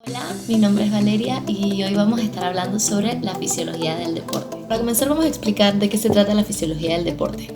Hola, mi nombre es Valeria y hoy vamos a estar hablando sobre la fisiología del deporte. Para comenzar vamos a explicar de qué se trata la fisiología del deporte.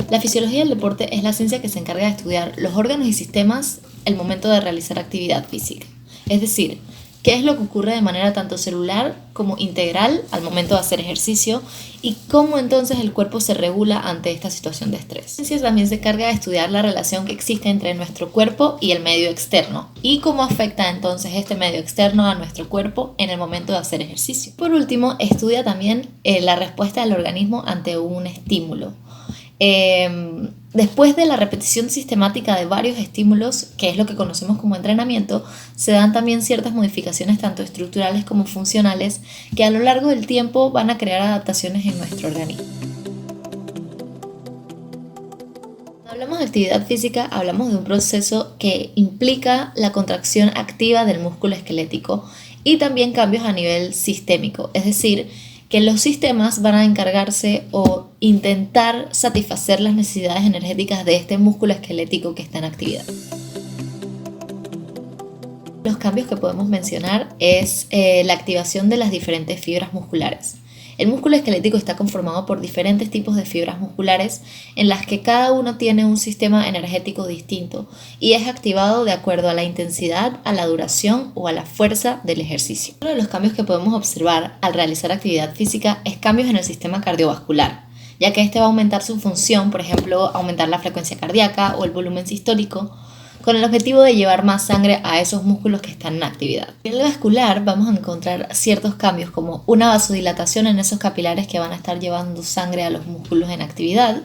La fisiología del deporte es la ciencia que se encarga de estudiar los órganos y sistemas al momento de realizar actividad física. Es decir, qué es lo que ocurre de manera tanto celular como integral al momento de hacer ejercicio y cómo entonces el cuerpo se regula ante esta situación de estrés. La ciencia también se encarga de estudiar la relación que existe entre nuestro cuerpo y el medio externo y cómo afecta entonces este medio externo a nuestro cuerpo en el momento de hacer ejercicio. Por último, estudia también la respuesta del organismo ante un estímulo. Después de la repetición sistemática de varios estímulos, que es lo que conocemos como entrenamiento, se dan también ciertas modificaciones tanto estructurales como funcionales que a lo largo del tiempo van a crear adaptaciones en nuestro organismo. Cuando hablamos de actividad física, hablamos de un proceso que implica la contracción activa del músculo esquelético y también cambios a nivel sistémico, es decir, que los sistemas van a encargarse o intentar satisfacer las necesidades energéticas de este músculo esquelético que está en actividad. Los cambios que podemos mencionar es la activación de las diferentes fibras musculares. El músculo esquelético está conformado por diferentes tipos de fibras musculares en las que cada uno tiene un sistema energético distinto y es activado de acuerdo a la intensidad, a la duración o a la fuerza del ejercicio. Uno de los cambios que podemos observar al realizar actividad física es cambios en el sistema cardiovascular, ya que este va a aumentar su función, por ejemplo, aumentar la frecuencia cardíaca o el volumen sistólico, con el objetivo de llevar más sangre a esos músculos que están en actividad. A nivel vascular vamos a encontrar ciertos cambios como una vasodilatación en esos capilares que van a estar llevando sangre a los músculos en actividad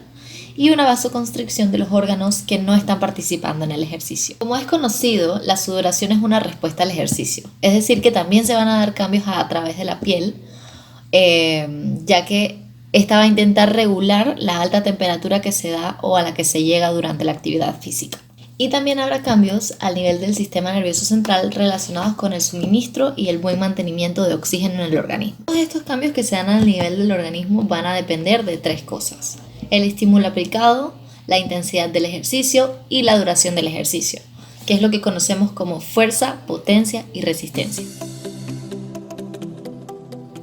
y una vasoconstricción de los órganos que no están participando en el ejercicio. Como es conocido, la sudoración es una respuesta al ejercicio, es decir que también se van a dar cambios a través de la piel, ya que esta va a intentar regular la alta temperatura que se da o a la que se llega durante la actividad física. Y también habrá cambios al nivel del sistema nervioso central relacionados con el suministro y el buen mantenimiento de oxígeno en el organismo. Todos estos cambios que se dan al nivel del organismo van a depender de tres cosas: el estímulo aplicado, la intensidad del ejercicio y la duración del ejercicio, que es lo que conocemos como fuerza, potencia y resistencia.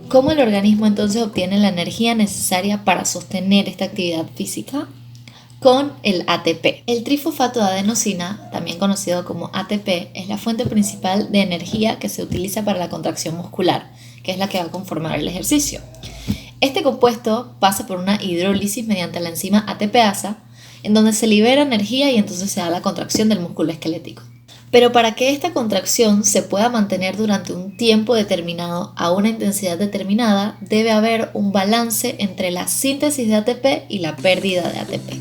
¿Cómo el organismo entonces obtiene la energía necesaria para sostener esta actividad física? Con el ATP. El trifosfato de adenosina, también conocido como ATP, es la fuente principal de energía que se utiliza para la contracción muscular, que es la que va a conformar el ejercicio. Este compuesto pasa por una hidrólisis mediante la enzima ATPasa, en donde se libera energía y entonces se da la contracción del músculo esquelético. Pero para que esta contracción se pueda mantener durante un tiempo determinado a una intensidad determinada, debe haber un balance entre la síntesis de ATP y la pérdida de ATP.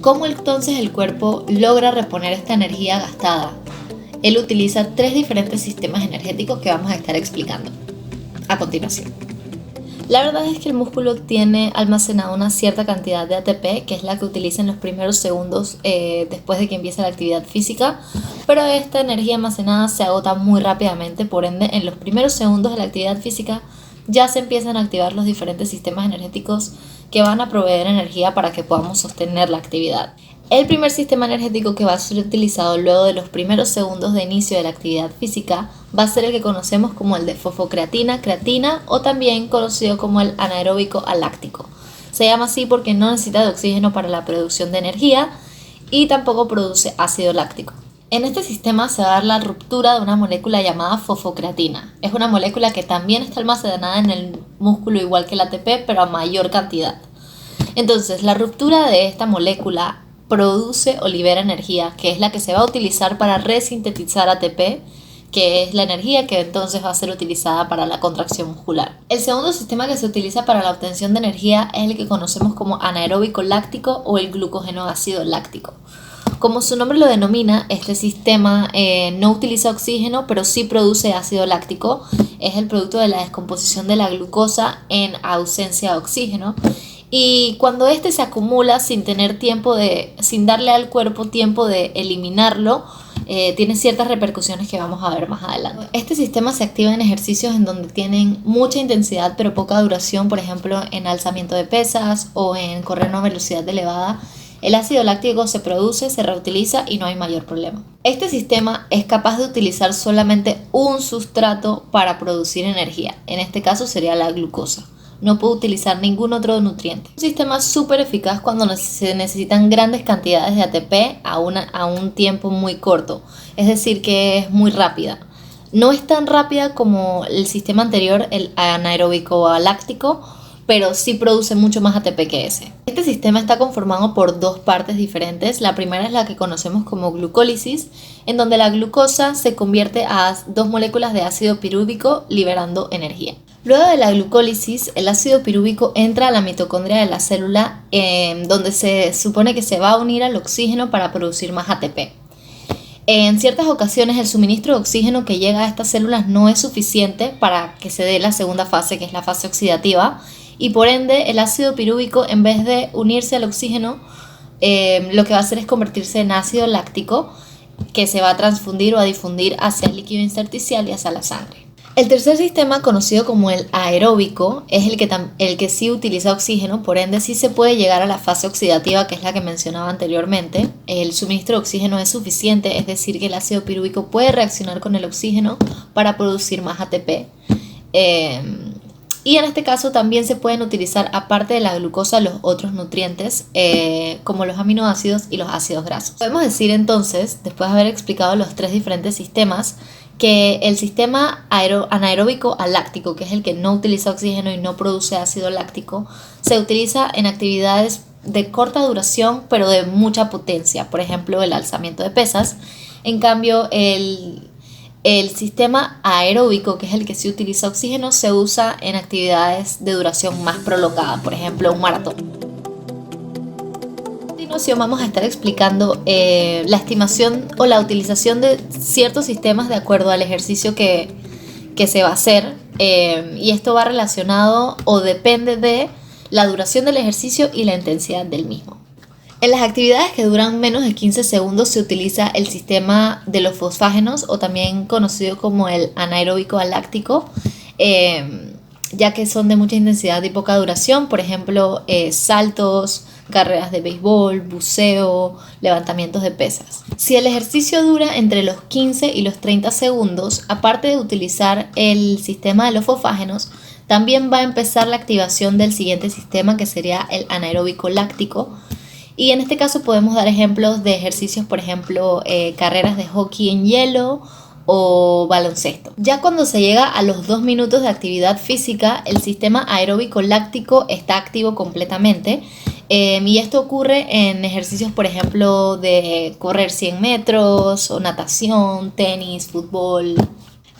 ¿Cómo entonces el cuerpo logra reponer esta energía gastada? Él utiliza tres diferentes sistemas energéticos que vamos a estar explicando a continuación. La verdad es que el músculo tiene almacenado una cierta cantidad de ATP, que es la que utiliza en los primeros segundos después de que empiece la actividad física, pero esta energía almacenada se agota muy rápidamente, por ende en los primeros segundos de la actividad física ya se empiezan a activar los diferentes sistemas energéticos que van a proveer energía para que podamos sostener la actividad. El primer sistema energético que va a ser utilizado luego de los primeros segundos de inicio de la actividad física va a ser el que conocemos como el de fosfocreatina, creatina o también conocido como el anaeróbico aláctico. Se llama así porque no necesita de oxígeno para la producción de energía y tampoco produce ácido láctico. En este sistema se va a dar la ruptura de una molécula llamada fosfocreatina. Es una molécula que también está almacenada en el músculo igual que el ATP, pero a mayor cantidad. Entonces, la ruptura de esta molécula produce o libera energía, que es la que se va a utilizar para resintetizar ATP, que es la energía que entonces va a ser utilizada para la contracción muscular. El segundo sistema que se utiliza para la obtención de energía es el que conocemos como anaeróbico láctico o el glucógeno ácido láctico. Como su nombre lo denomina, este sistema no utiliza oxígeno, pero sí produce ácido láctico. Es el producto de la descomposición de la glucosa en ausencia de oxígeno. Y cuando este se acumula sin darle al cuerpo tiempo de eliminarlo, tiene ciertas repercusiones que vamos a ver más adelante. Este sistema se activa en ejercicios en donde tienen mucha intensidad pero poca duración, por ejemplo en alzamiento de pesas o en correr a una velocidad elevada. El ácido láctico se produce, se reutiliza y no hay mayor problema. Este sistema es capaz de utilizar solamente un sustrato para producir energía. En este caso sería la glucosa. No puede utilizar ningún otro nutriente. Un sistema súper eficaz cuando se necesitan grandes cantidades de ATP a un tiempo muy corto. Es decir, que es muy rápida. No es tan rápida como el sistema anterior, el anaeróbico láctico, pero sí produce mucho más ATP que ese. Este sistema está conformado por dos partes diferentes. La primera es la que conocemos como glucólisis, en donde la glucosa se convierte a dos moléculas de ácido pirúvico liberando energía. Luego de la glucólisis, el ácido pirúvico entra a la mitocondria de la célula, donde se supone que se va a unir al oxígeno para producir más ATP. En ciertas ocasiones el suministro de oxígeno que llega a estas células no es suficiente para que se dé la segunda fase, que es la fase oxidativa, y por ende el ácido pirúvico, en vez de unirse al oxígeno, lo que va a hacer es convertirse en ácido láctico, que se va a transfundir o a difundir hacia el líquido intersticial y hacia la sangre. El tercer sistema, conocido como el aeróbico, es el que sí utiliza oxígeno, por ende sí se puede llegar a la fase oxidativa, que es la que mencionaba anteriormente. El suministro de oxígeno es suficiente, es decir, que el ácido pirúvico puede reaccionar con el oxígeno para producir más ATP. Y en este caso también se pueden utilizar, aparte de la glucosa, los otros nutrientes, como los aminoácidos y los ácidos grasos. Podemos decir entonces, después de haber explicado los tres diferentes sistemas, que el sistema anaeróbico láctico, que es el que no utiliza oxígeno y no produce ácido láctico, se utiliza en actividades de corta duración pero de mucha potencia, por ejemplo el alzamiento de pesas. En cambio el sistema aeróbico, que es el que sí utiliza oxígeno, se usa en actividades de duración más prolongada, por ejemplo un maratón. A continuación vamos a estar explicando la estimación o la utilización de ciertos sistemas de acuerdo al ejercicio que se va a hacer, y esto va relacionado o depende de la duración del ejercicio y la intensidad del mismo. En las actividades que duran menos de 15 segundos se utiliza el sistema de los fosfágenos, o también conocido como el anaeróbico láctico, ya que son de mucha intensidad y poca duración, por ejemplo saltos, carreras de béisbol, buceo, levantamientos de pesas. Si el ejercicio dura entre los 15 y los 30 segundos, aparte de utilizar el sistema de los fosfágenos, también va a empezar la activación del siguiente sistema, que sería el anaeróbico láctico. Y en este caso podemos dar ejemplos de ejercicios, por ejemplo, carreras de hockey en hielo o baloncesto. Ya cuando se llega a los 2 minutos de actividad física, el sistema aeróbico láctico está activo completamente. Y esto ocurre en ejercicios, por ejemplo, de correr 100 metros o natación, tenis, fútbol.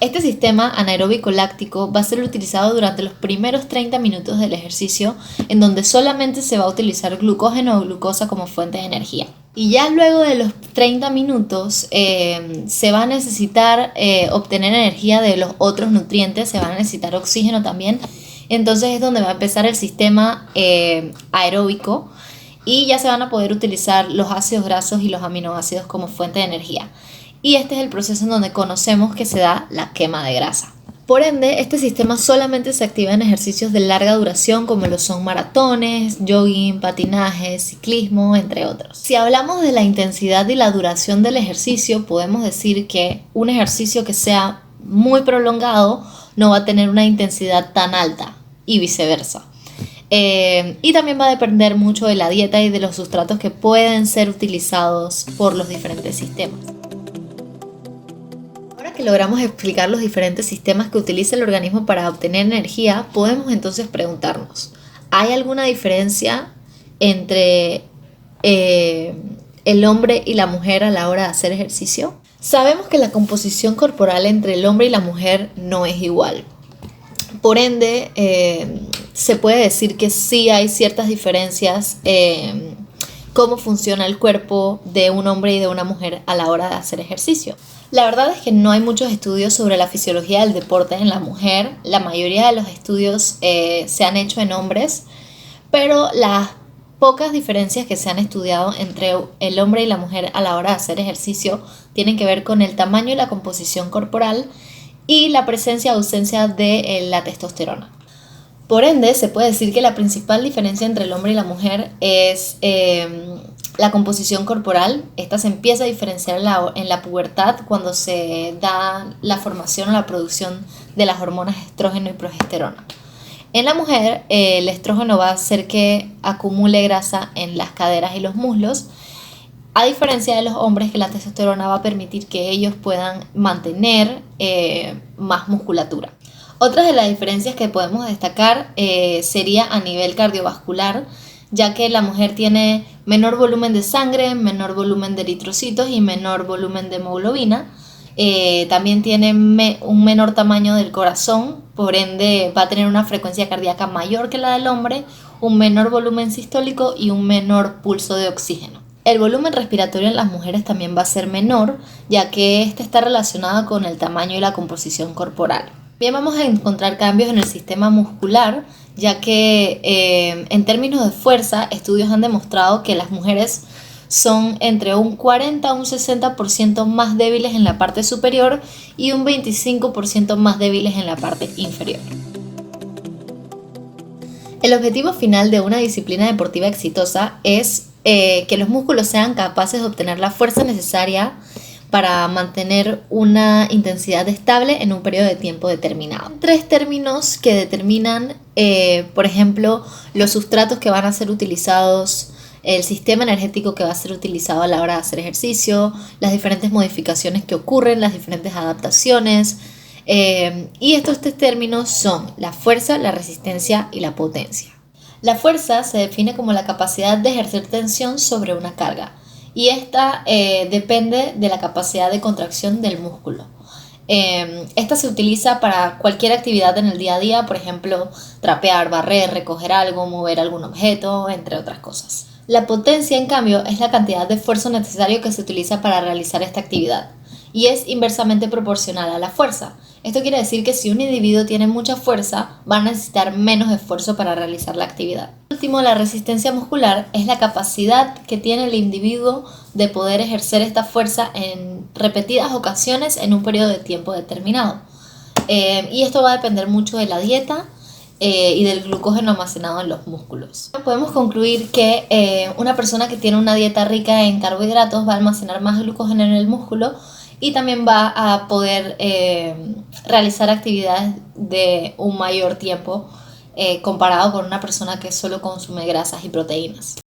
Este sistema anaeróbico láctico va a ser utilizado durante los primeros 30 minutos del ejercicio, en donde solamente se va a utilizar glucógeno o glucosa como fuente de energía. Y ya luego de los 30 minutos se va a necesitar obtener energía de los otros nutrientes, se va a necesitar oxígeno también. Entonces es donde va a empezar el sistema aeróbico, y ya se van a poder utilizar los ácidos grasos y los aminoácidos como fuente de energía. Y este es el proceso en donde conocemos que se da la quema de grasa. Por ende, este sistema solamente se activa en ejercicios de larga duración, como lo son maratones, jogging, patinaje, ciclismo, entre otros. Si hablamos de la intensidad y la duración del ejercicio, podemos decir que un ejercicio que sea muy prolongado no va a tener una intensidad tan alta, y viceversa. Y también va a depender mucho de la dieta y de los sustratos que pueden ser utilizados por los diferentes sistemas. Ahora que logramos explicar los diferentes sistemas que utiliza el organismo para obtener energía, podemos entonces preguntarnos, ¿hay alguna diferencia entre el hombre y la mujer a la hora de hacer ejercicio? Sabemos que la composición corporal entre el hombre y la mujer no es igual. Por ende, se puede decir que sí hay ciertas diferencias en cómo funciona el cuerpo de un hombre y de una mujer a la hora de hacer ejercicio. La verdad es que no hay muchos estudios sobre la fisiología del deporte en la mujer. La mayoría de los estudios se han hecho en hombres, pero las pocas diferencias que se han estudiado entre el hombre y la mujer a la hora de hacer ejercicio tienen que ver con el tamaño y la composición corporal y la presencia o ausencia de la testosterona. Por ende, se puede decir que la principal diferencia entre el hombre y la mujer es La composición corporal, esta se empieza a diferenciar en la pubertad cuando se da la formación o la producción de las hormonas estrógeno y progesterona. En la mujer, el estrógeno va a hacer que acumule grasa en las caderas y los muslos, a diferencia de los hombres, que la testosterona va a permitir que ellos puedan mantener más musculatura. Otras de las diferencias que podemos destacar sería a nivel cardiovascular, ya que la mujer tiene menor volumen de sangre, menor volumen de eritrocitos y menor volumen de hemoglobina. También tiene un menor tamaño del corazón, por ende va a tener una frecuencia cardíaca mayor que la del hombre, un menor volumen sistólico y un menor pulso de oxígeno. El volumen respiratorio en las mujeres también va a ser menor, ya que este está relacionado con el tamaño y la composición corporal. Bien, vamos a encontrar cambios en el sistema muscular, ya que en términos de fuerza, estudios han demostrado que las mujeres son entre un 40 a un 60% más débiles en la parte superior y un 25% más débiles en la parte inferior. El objetivo final de una disciplina deportiva exitosa es que los músculos sean capaces de obtener la fuerza necesaria para mantener una intensidad estable en un periodo de tiempo determinado. 3 términos que determinan, por ejemplo, los sustratos que van a ser utilizados, el sistema energético que va a ser utilizado a la hora de hacer ejercicio, las diferentes modificaciones que ocurren, las diferentes adaptaciones. Y estos 3 términos son la fuerza, la resistencia y la potencia. La fuerza se define como la capacidad de ejercer tensión sobre una carga, y esta depende de la capacidad de contracción del músculo. Esta se utiliza para cualquier actividad en el día a día, por ejemplo, trapear, barrer, recoger algo, mover algún objeto, entre otras cosas. La potencia, en cambio, es la cantidad de esfuerzo necesario que se utiliza para realizar esta actividad y es inversamente proporcional a la fuerza. Esto quiere decir que si un individuo tiene mucha fuerza, va a necesitar menos esfuerzo para realizar la actividad. Por último, la resistencia muscular es la capacidad que tiene el individuo de poder ejercer esta fuerza en repetidas ocasiones en un periodo de tiempo determinado. Y esto va a depender mucho de la dieta y del glucógeno almacenado en los músculos. Podemos concluir que una persona que tiene una dieta rica en carbohidratos va a almacenar más glucógeno en el músculo y también va a poder realizar actividades de un mayor tiempo comparado con una persona que solo consume grasas y proteínas.